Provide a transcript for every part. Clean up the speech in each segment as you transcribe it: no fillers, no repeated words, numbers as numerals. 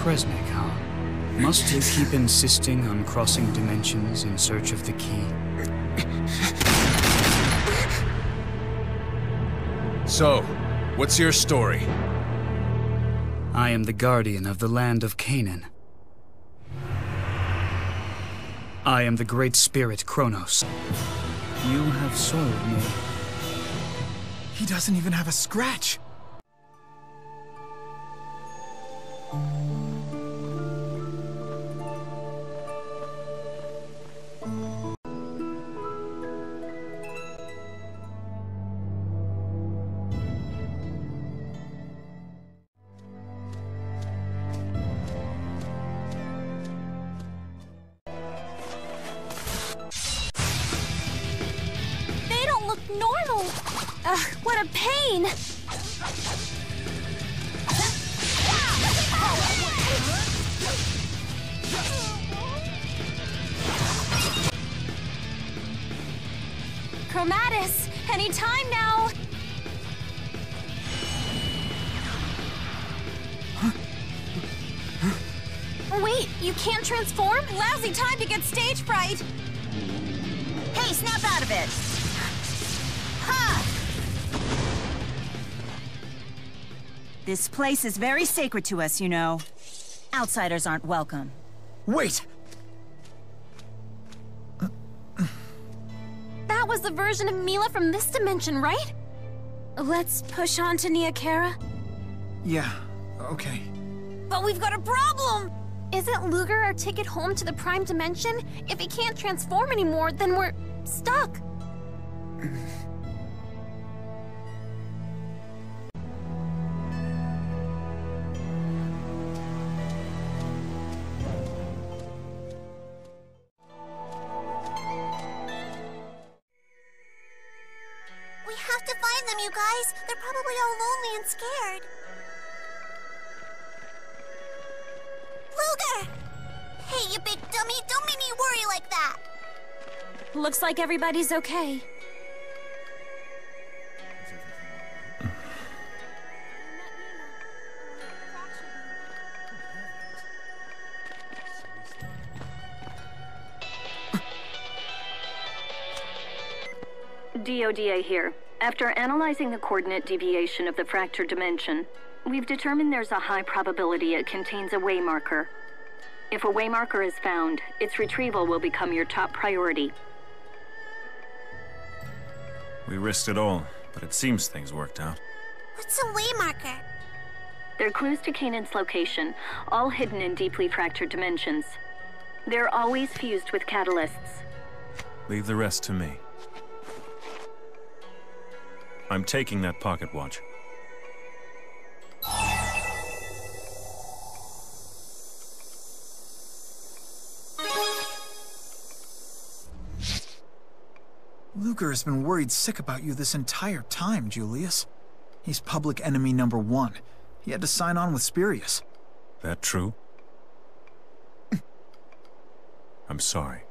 Kresnik, huh? Must you keep insisting on crossing dimensions in search of the key? So, what's your story? I am the guardian of the land of Canaan. I am the great spirit Kronos. You have soiled me. He doesn't even have a scratch. Normal! Ugh, what a pain! Chromatis! Any time now! Wait, you can't transform? Lousy time to get stage fright! Hey, snap out of it! This place is very sacred to us, you know. Outsiders aren't welcome. Wait! That was the version of Mila from this dimension, right? Let's push on to Niakara. Yeah, okay. But we've got a problem! Isn't Luger our ticket home to the Prime Dimension? If he can't transform anymore, then we're stuck. We have to find them, you guys. They're probably all lonely and scared. Luger! Hey, you big dummy, don't make me worry like that. Looks like everybody's okay. DODA here. After analyzing the coordinate deviation of the fractured dimension, we've determined there's a high probability it contains a waymarker. If a waymarker is found, its retrieval will become your top priority. We risked it all, but it seems things worked out. What's a waymarker? They're clues to Canaan's location, all hidden in deeply fractured dimensions. They're always fused with catalysts. Leave the rest to me. I'm taking that pocket watch. Luger has been worried sick about you this entire time, Julius. He's public enemy #1. He had to sign on with Spirius. That true? I'm sorry.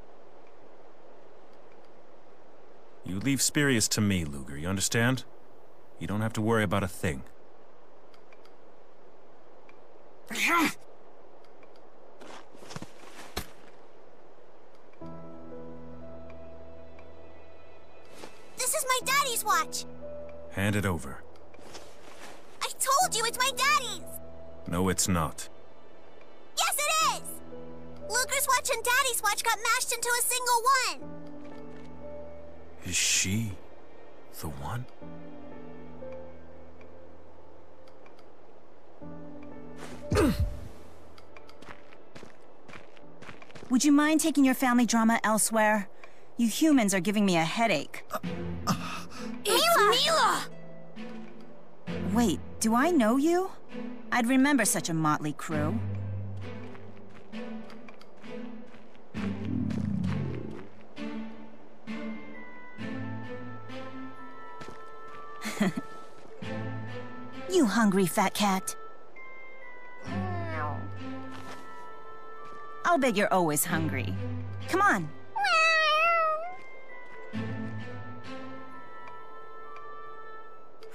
You leave Spirius to me, Luger, you understand? You don't have to worry about a thing. This is my daddy's watch. Hand it over. I told you it's my daddy's. No, it's not. Yes, it is. Luger's watch and daddy's watch got mashed into a single one. Is she the one? Would you mind taking your family drama elsewhere? You humans are giving me a headache. It's Mila! Wait, do I know you? I'd remember such a motley crew. You hungry, fat cat? I'll bet you're always hungry. Come on.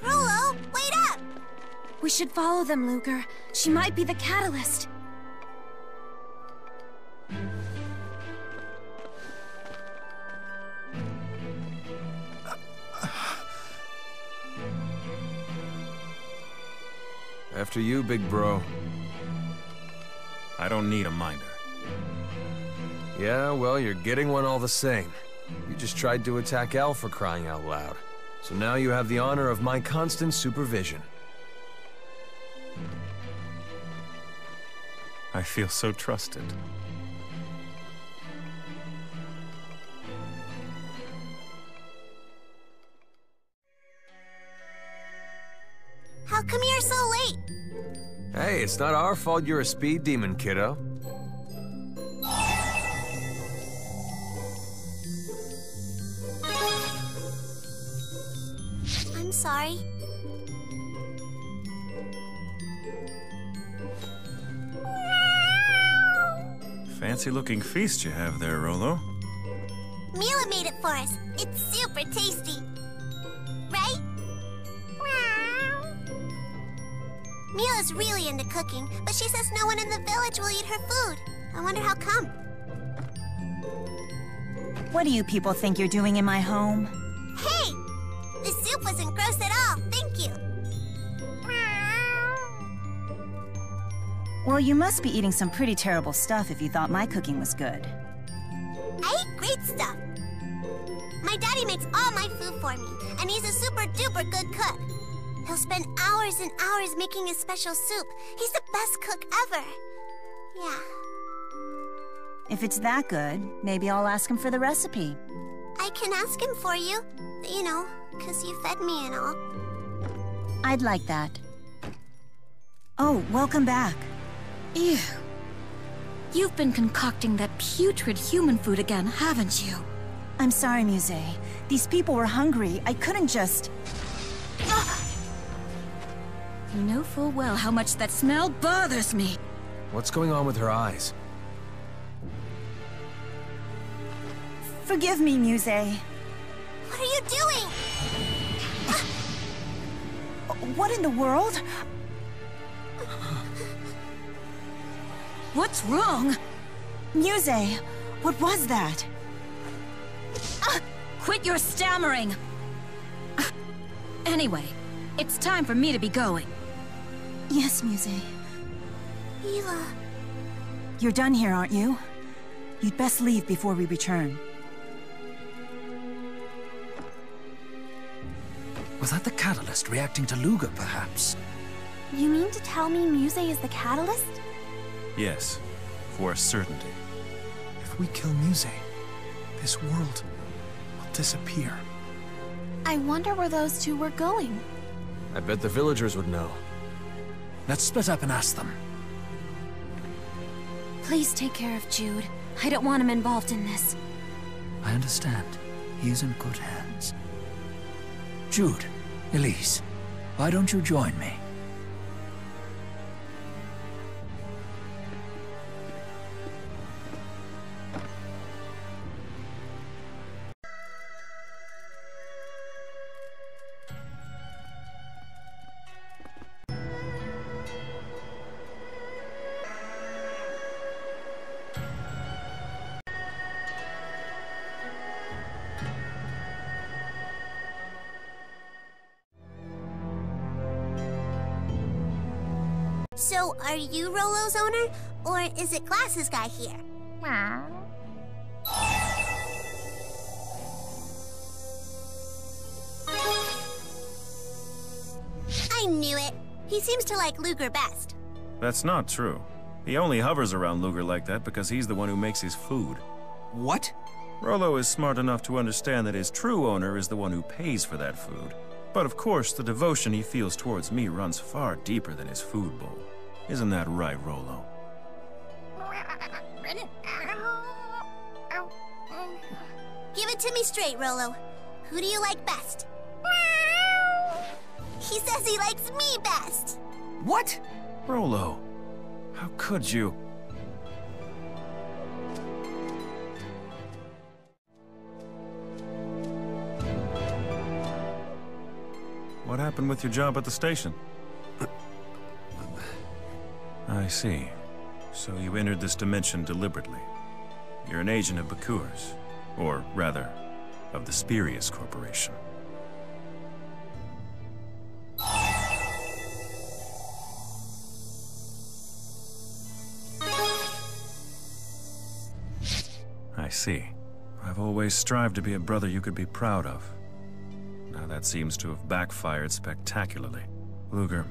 Rolo, wait up! We should follow them, Luger. She might be the catalyst. After you, big bro. I don't need a minder. Yeah, well, you're getting one all the same. You just tried to attack L for crying out loud. So now you have the honor of my constant supervision. I feel so trusted. How come you're so late? Hey, it's not our fault you're a speed demon, kiddo. I'm sorry. Fancy-looking feast you have there, Rolo. Mila made it for us. It's super tasty. Right? Mila's really into cooking, but she says no one in the village will eat her food. I wonder how come. What do you people think you're doing in my home? Hey! The soup wasn't gross at all, thank you. Well, you must be eating some pretty terrible stuff if you thought my cooking was good. I eat great stuff. My daddy makes all my food for me, and he's a super duper good cook. He'll spend hours and hours making his special soup. He's the best cook ever. Yeah. If it's that good, maybe I'll ask him for the recipe. I can ask him for you. You know, 'cause you fed me and all. I'd like that. Oh, welcome back. Ew. You've been concocting that putrid human food again, haven't you? I'm sorry, Muse. These people were hungry. I couldn't just... You know full well how much that smell bothers me. What's going on with her eyes? Forgive me, Muse. What are you doing? What in the world? What's wrong? Muse, what was that? Quit your stammering! Anyway, it's time for me to be going. Yes, Muse. Mila. You're done here, aren't you? You'd best leave before we return. Was that the catalyst reacting to Luger, perhaps? You mean to tell me Muse is the catalyst? Yes, for a certainty. If we kill Muse, this world will disappear. I wonder where those two were going. I bet the villagers would know. Let's split up and ask them. Please take care of Jude. I don't want him involved in this. I understand. He is in good hands. Jude, Elise, why don't you join me? So, are you Rolo's owner, or is it Glasses Guy here? I knew it. He seems to like Luger best. That's not true. He only hovers around Luger like that because he's the one who makes his food. What? Rolo is smart enough to understand that his true owner is the one who pays for that food. But of course, the devotion he feels towards me runs far deeper than his food bowl. Isn't that right, Rolo? Give it to me straight, Rolo. Who do you like best? He says he likes me best. What? Rolo, how could you? What happened with your job at the station? I see. So you entered this dimension deliberately. You're an agent of Bakur's. Or, rather, of the Spurious Corporation. see. I've always strived to be a brother you could be proud of. Now that seems to have backfired spectacularly. Luger,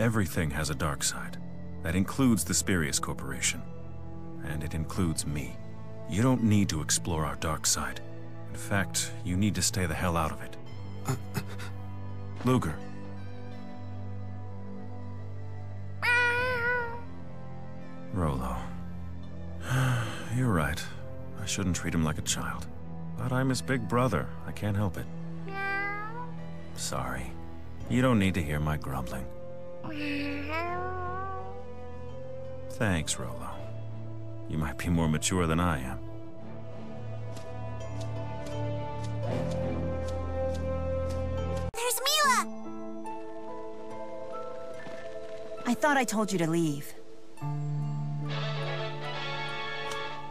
everything has a dark side. That includes the Spurious Corporation. And it includes me. You don't need to explore our dark side. In fact, you need to stay the hell out of it. Luger. Rolo. You're right. I shouldn't treat him like a child. But I'm his big brother. I can't help it. Sorry. You don't need to hear my grumbling. Thanks, Rolo. You might be more mature than I am. There's Mila! I thought I told you to leave.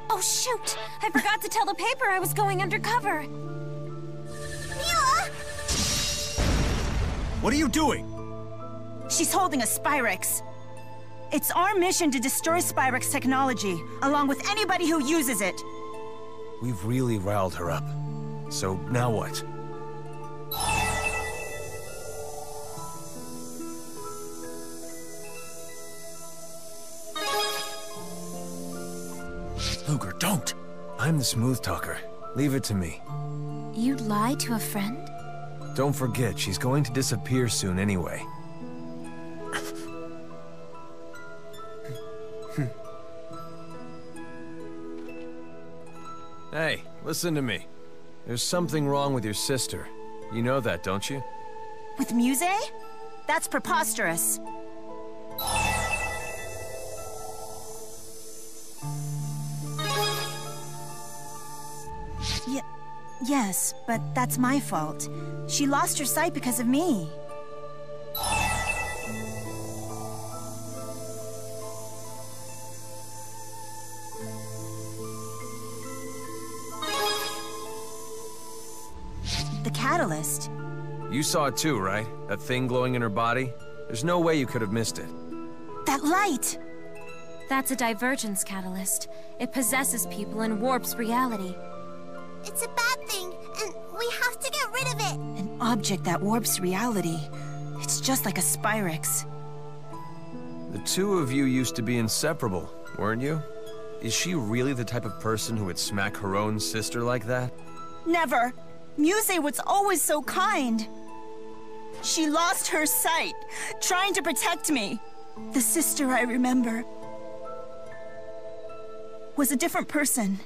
Oh shoot! I forgot to tell the paper I was going undercover. Mila! What are you doing? She's holding a Spyrex. It's our mission to destroy Spyrex technology, along with anybody who uses it. We've really riled her up. So, now what? Luger, don't! I'm the smooth talker. Leave it to me. You'd lie to a friend? Don't forget, she's going to disappear soon anyway. Hey, listen to me. There's something wrong with your sister. You know that, don't you? With Muse? That's preposterous. Yes, but that's my fault. She lost her sight because of me. The catalyst. You saw it too, right? That thing glowing in her body? There's no way you could have missed it. That light! That's a divergence catalyst. It possesses people and warps reality. It's a bad thing, and we have to get rid of it! An object that warps reality. It's just like a Spyrex. The two of you used to be inseparable, weren't you? Is she really the type of person who would smack her own sister like that? Never! Muse was always so kind. She lost her sight, trying to protect me. The sister I remember was a different person.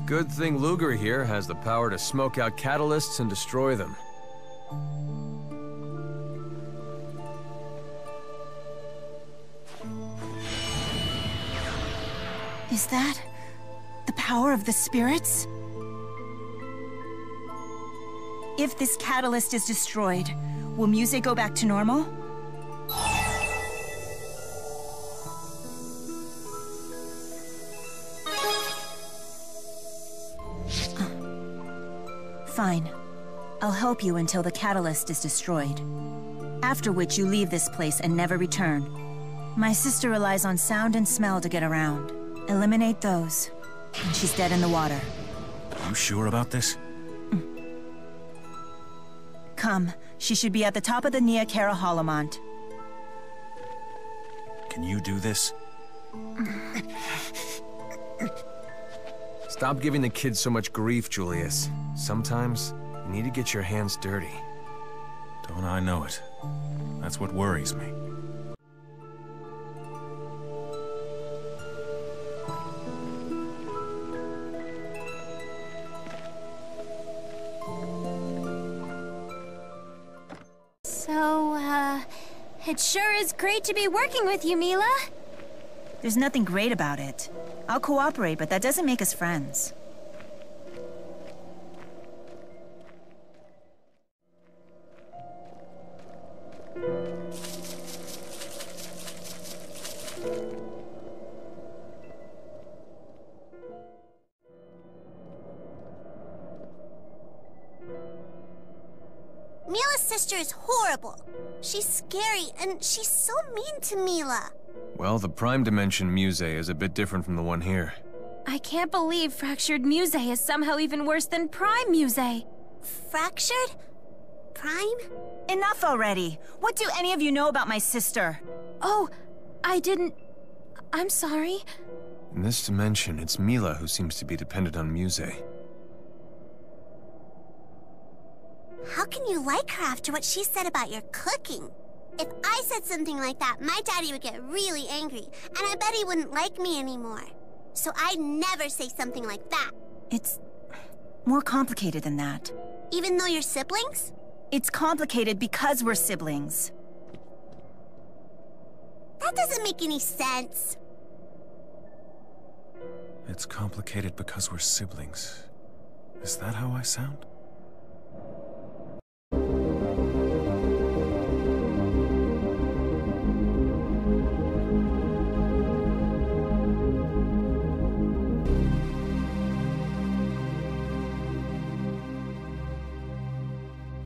Good thing Luger here has the power to smoke out catalysts and destroy them. Is that the power of the spirits? If this catalyst is destroyed, will Muse go back to normal? Fine. I'll help you until the catalyst is destroyed. After which you leave this place and never return. My sister relies on sound and smell to get around. Eliminate those, and she's dead in the water. You sure about this? Come. She should be at the top of the Nia Kara Holomont. Can you do this? Stop giving the kids so much grief, Julius. Sometimes, you need to get your hands dirty. Don't I know it? That's what worries me. It sure is great to be working with you, Mila. There's nothing great about it. I'll cooperate, but that doesn't make us friends. Mila's sister is horrible. She's scary, and she's so mean to Mila. Well, the Prime Dimension Muse is a bit different from the one here. I can't believe Fractured Muse is somehow even worse than Prime Muse. Fractured? Prime? Enough already! What do any of you know about my sister? Oh, I didn't... I'm sorry. In this dimension, it's Mila who seems to be dependent on Muse. How can you like her after what she said about your cooking? If I said something like that, my daddy would get really angry, and I bet he wouldn't like me anymore. So I'd never say something like that. It's more complicated than that. Even though you're siblings? It's complicated because we're siblings. That doesn't make any sense. It's complicated because we're siblings. Is that how I sound?